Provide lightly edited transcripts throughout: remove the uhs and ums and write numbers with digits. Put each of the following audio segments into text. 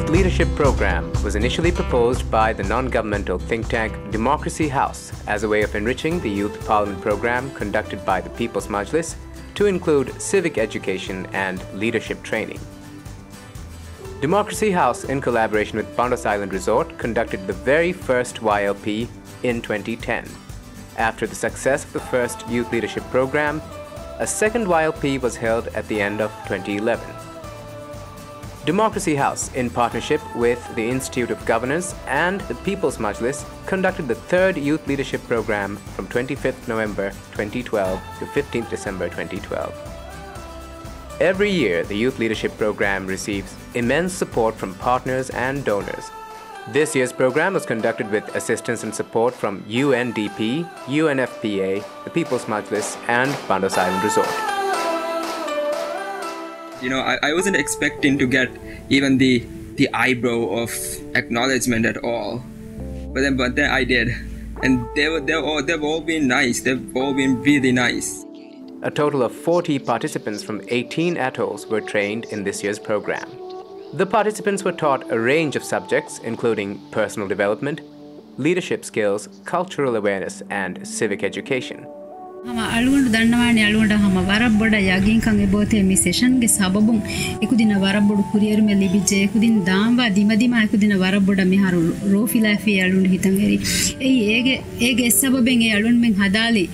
Youth Leadership Program was initially proposed by the non-governmental think tank Democracy House as a way of enriching the Youth Parliament program conducted by the People's Majlis to include civic education and leadership training. Democracy House, in collaboration with Pandas Island Resort, conducted the very first YLP in 2010. After the success of the first Youth Leadership Program, a second YLP was held at the end of 2011. Democracy House, in partnership with the Institute of Governors and the People's Majlis, conducted the third Youth Leadership Program from 25th November 2012 to 15th December 2012. Every year, the Youth Leadership Program receives immense support from partners and donors. This year's program was conducted with assistance and support from UNDP, UNFPA, the People's Majlis, and Pandas Island Resort. I wasn't expecting to get even the eyebrow of acknowledgement at all, but then I did, and they've all been nice. They've all been really nice. A total of 40 participants from 18 atolls were trained in this year's program. The participants were taught a range of subjects, including personal development, leadership skills, cultural awareness, and civic education. අලුගොඩ දන්නවානේ අලුගොඩ හැම වරබ්බඩ යගින් කන් එබෝතේ මේ session ගේ සබබුන් එකුදින වරබ්බඩ කුරියරු මෙ ලිබිජේ එකුදින දාම්වා දිමදිමා එකුදින වරබ්බඩ මෙහරු රෝෆිලාෆී අලුගොඩ හිතන් එරි එයි ඒගේ සබබෙන් ඒ අලුගොඩ මෙන් හදාලි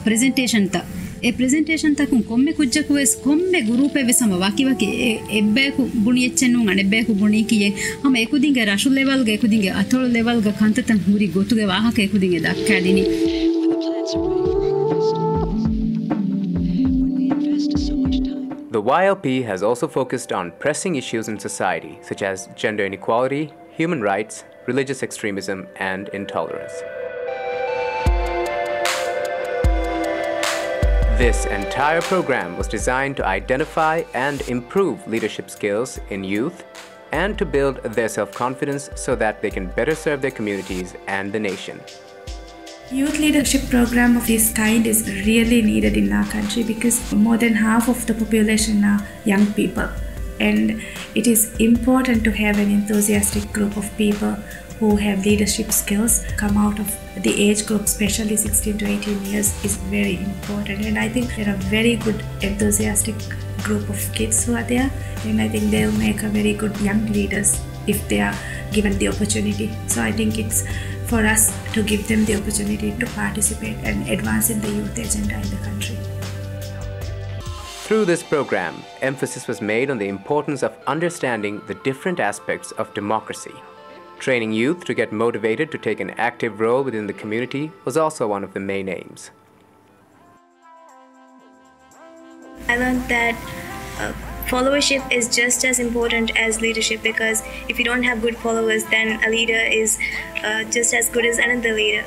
presentation තා ඒ ප්‍රෙසන්ටේෂන් තකුන් කොම්මෙ කුජ්ජකු වෙස් කොම්මෙ ගෲපේ වෙසම වකිවකි එබ්බේකු බුණි එච්චෙන්නු අනෙබ්බේකු බුණි කියේ හැම එකුදින්ගේ රෂු ලෙවල් ගේ එකුදින්ගේ අතොල් ලෙවල් ගේ කන්තතන් හුරි ගොතුගේ වාහක එකුදින්ගේ දක්කඩිනි. The YLP has also focused on pressing issues in society, such as gender inequality, human rights, religious extremism, and intolerance. This entire program was designed to identify and improve leadership skills in youth and to build their self-confidence so that they can better serve their communities and the nation. Youth leadership program of this kind is really needed in our country because more than half of the population are young people, and it is important to have an enthusiastic group of people who have leadership skills come out of the age group, especially 16 to 18 years, is very important. And I think there are very good enthusiastic group of kids who are there, and I think they'll make a very good young leaders if they are given the opportunity. So I think it's for us to give them the opportunity to participate and advance in the youth agenda in the country. Through this program, emphasis was made on the importance of understanding the different aspects of democracy. Training youth to get motivated to take an active role within the community was also one of the main aims. I learned that followership is just as important as leadership, because if you don't have good followers, then a leader is just as good as another leader.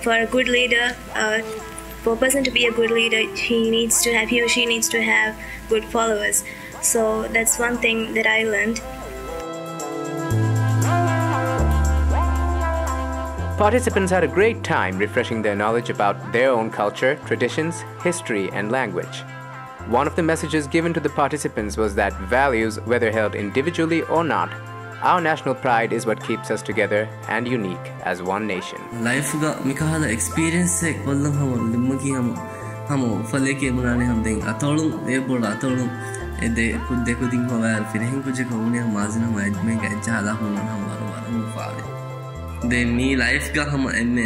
For a good leader, for a person to be a good leader, he or she needs to have good followers. So that's one thing that I learned. Participants had a great time refreshing their knowledge about their own culture, traditions, history, and language. One of the messages given to the participants was that values, whether held individually or not, our national pride is what keeps us together and unique as one nation. Life ga mikahala experience se kollam hamo limaki hamo fale ke munane ham deng atolum e bola atolum e de kuding ho wal firhen kuje ko une mazina majd me ga jala hon ham waru faale de me life ga hamo emme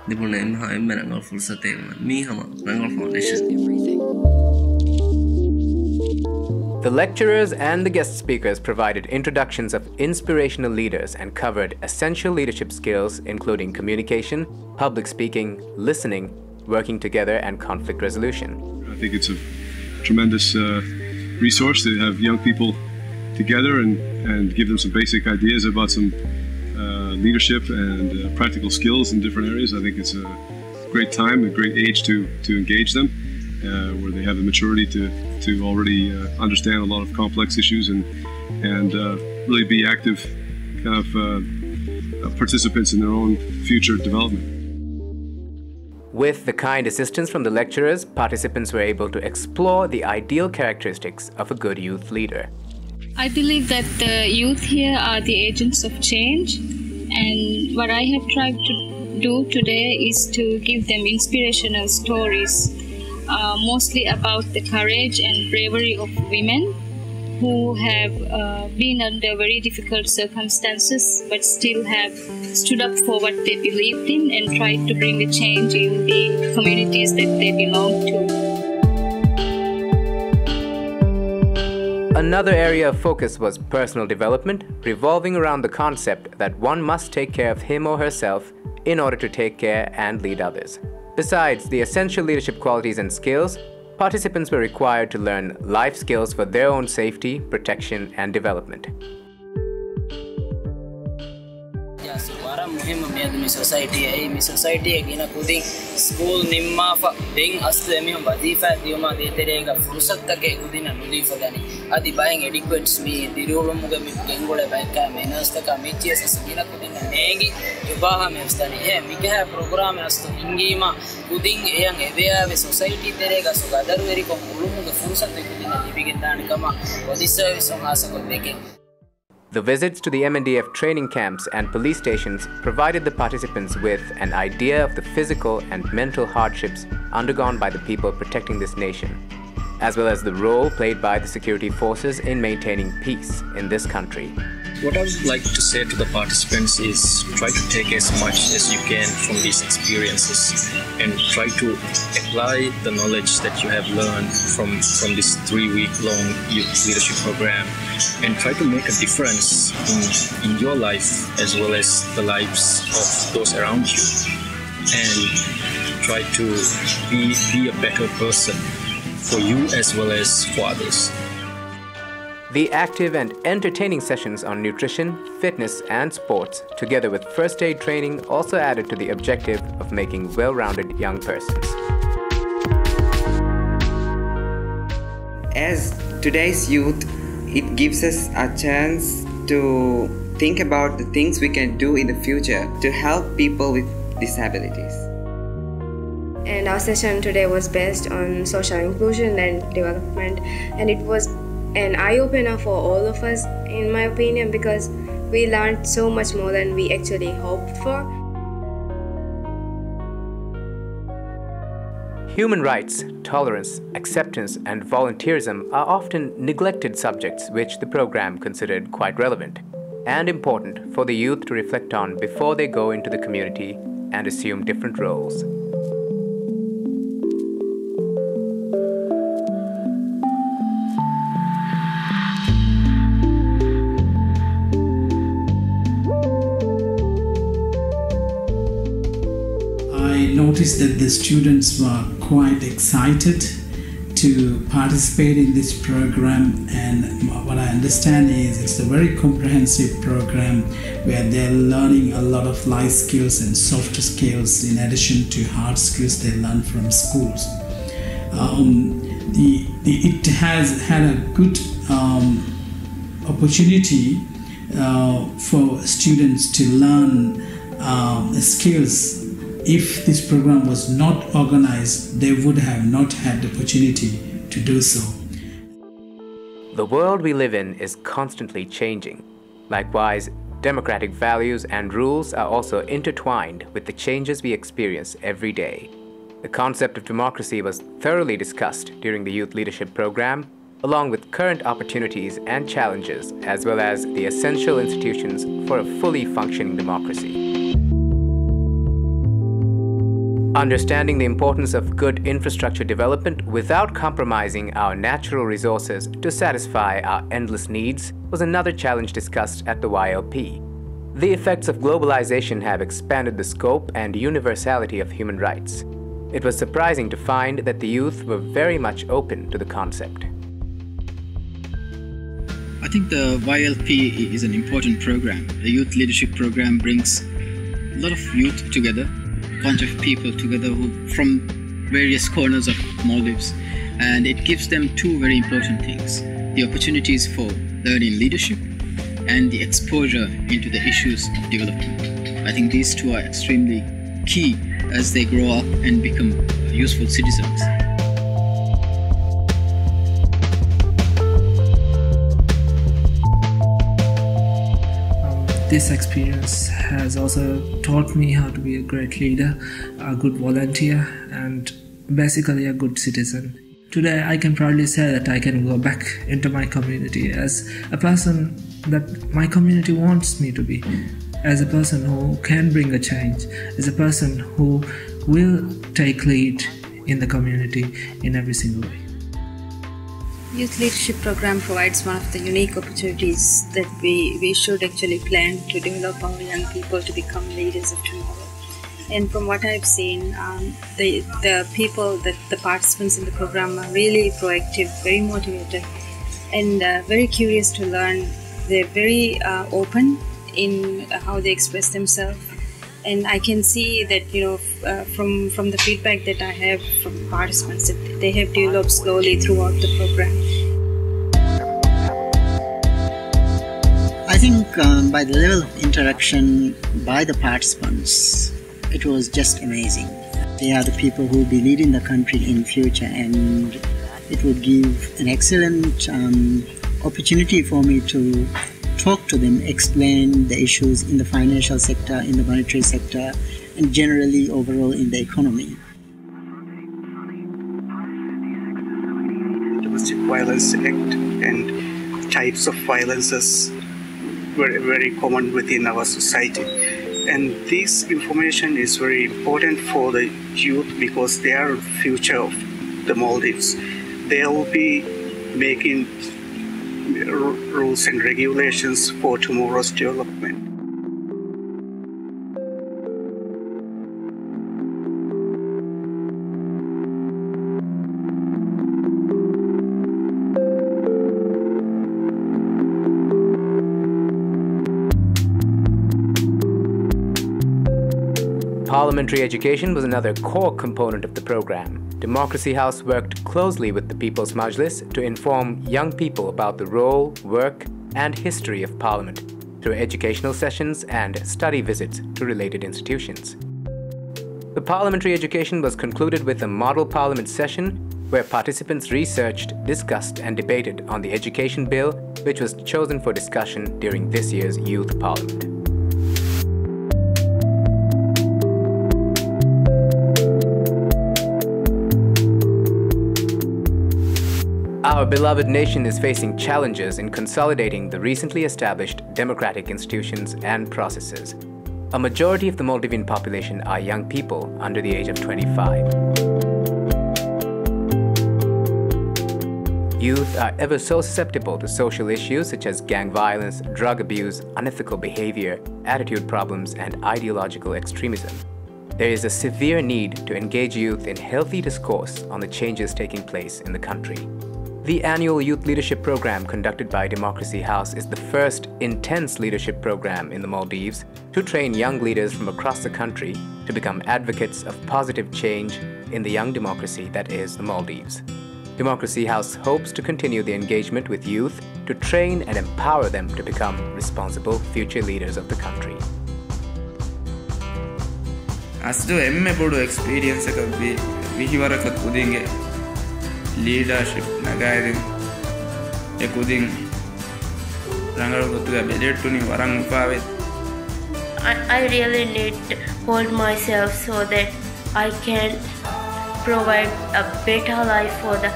de bune emme rangal fursate me hamo rangal foundation. The lecturers and the guest speakers provided introductions of inspirational leaders and covered essential leadership skills, including communication, public speaking, listening, working together, and conflict resolution. I think it's a tremendous resource to have young people together and give them some basic ideas about some leadership and practical skills in different areas. I think it's a great time, a great age to engage them, where they have the maturity to already understand a lot of complex issues and really be active kind of participants in their own future development. With the kind assistance from the lecturers, participants were able to explore the ideal characteristics of a good youth leader. I believe that the youth here are the agents of change, and what I have tried to do today is to give them inspirational stories, mostly about the courage and bravery of women who have been under very difficult circumstances but still have stood up for what they believed in and tried to bring a change in the communities that they belong to. Another area of focus was personal development, revolving around the concept that one must take care of him or herself in order to take care and lead others. Besides the essential leadership qualities and skills, participants were required to learn life skills for their own safety, protection, and development. مهم ميادمي society أي مي society أجينا كودين school نما فبين أصل ميهم وظيفة ديوما ديتريغا فرصة تكى كودين الوظيفة داني أدي buying adequate مي ديرولم مغمي بينغولة بايكا ميناس تكا ميتيس أسجينا كودين نيجي يباها ميستاني هي ميكها program أستو إنجيما كودين إيان إبيا في society تريغا سوغادر ويريكم كلهم فرصة تكودين نبيجن داني كما وديسا ويسون آسا كودين. The visits to the MNDF training camps and police stations provided the participants with an idea of the physical and mental hardships undergone by the people protecting this nation, as well as the role played by the security forces in maintaining peace in this country. What I would like to say to the participants is try to take as much as you can from these experiences and try to apply the knowledge that you have learned from this 3-week-long youth leadership program and try to make a difference in your life as well as the lives of those around you, and try to be a better person for you as well as for others. The active and entertaining sessions on nutrition, fitness, and sports, together with first aid training, also added to the objective of making well-rounded young persons. As today's youth, it gives us a chance to think about the things we can do in the future to help people with disabilities. And our session today was based on social inclusion and development, and it was an eye-opener for all of us, in my opinion, because we learned so much more than we actually hoped for. Human rights, tolerance, acceptance, and volunteerism are often neglected subjects which the program considered quite relevant and important for the youth to reflect on before they go into the community and assume different roles. I noticed that the students were quite excited to participate in this program, and what I understand is it's a very comprehensive program where they're learning a lot of life skills and soft skills in addition to hard skills they learn from schools. It has had a good opportunity for students to learn skills. If this program was not organized, they would have not had the opportunity to do so. The world we live in is constantly changing. Likewise, democratic values and rules are also intertwined with the changes we experience every day. The concept of democracy was thoroughly discussed during the Youth Leadership Program, along with current opportunities and challenges, as well as the essential institutions for a fully functioning democracy. Understanding the importance of good infrastructure development without compromising our natural resources to satisfy our endless needs was another challenge discussed at the YLP. The effects of globalization have expanded the scope and universality of human rights. It was surprising to find that the youth were very much open to the concept. I think the YLP is an important program. The Youth Leadership Program brings a lot of youth together, bunch of people together from various corners of Maldives, and it gives them two very important things: the opportunities for learning leadership and the exposure into the issues of development. I think these two are extremely key as they grow up and become useful citizens. This experience has also taught me how to be a great leader, a good volunteer, and basically a good citizen. Today I can proudly say that I can go back into my community as a person that my community wants me to be, as a person who can bring a change, as a person who will take lead in the community in every single way. Youth Leadership Program provides one of the unique opportunities that we should actually plan to develop our young people to become leaders of tomorrow. And from what I've seen, the people, the participants in the program are really proactive, very motivated, and very curious to learn. They're very open in how they express themselves. And I can see that, from the feedback that I have from participants, that they have developed slowly throughout the program. I think by the level of interaction by the participants, it was just amazing. They are the people who will be leading the country in future, and it would give an excellent opportunity for me to talk to them, explain the issues in the financial sector, in the monetary sector, and generally overall in the economy. Domestic Violence Act and types of violences were very common within our society. And this information is very important for the youth because they are the future of the Maldives. They will be making rules and regulations for tomorrow's development. Parliamentary education was another core component of the program. Democracy House worked closely with the People's Majlis to inform young people about the role, work, and history of Parliament through educational sessions and study visits to related institutions. The parliamentary education was concluded with a model parliament session where participants researched, discussed, and debated on the education bill, which was chosen for discussion during this year's Youth Parliament. Our beloved nation is facing challenges in consolidating the recently established democratic institutions and processes. A majority of the Maldivian population are young people under the age of 25. Youth are ever so susceptible to social issues such as gang violence, drug abuse, unethical behavior, attitude problems, and ideological extremism. There is a severe need to engage youth in healthy discourse on the changes taking place in the country. The annual Youth Leadership Program conducted by Democracy House is the first intense leadership program in the Maldives to train young leaders from across the country to become advocates of positive change in the young democracy that is the Maldives. Democracy House hopes to continue the engagement with youth to train and empower them to become responsible future leaders of the country. Asdo emme bodu experience එක විහිවරක කුදින්ගේ leadership nagaidin ekudin rangalu gotuga bedettuni waran upawe. I really need to hold myself so that I can provide a better life for the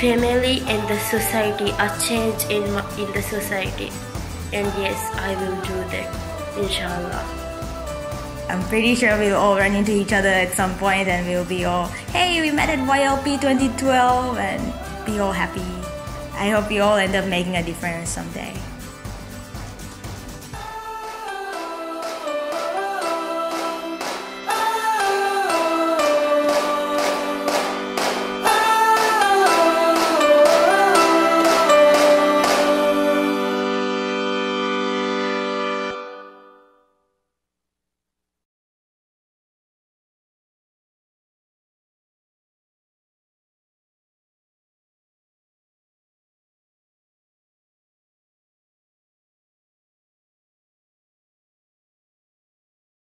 family and the society, a change in the society. And yes, I will do that, inshallah. I'm pretty sure we'll all run into each other at some point and we'll be all, hey, we met at YLP 2012, and be all happy. I hope we all end up making a difference someday.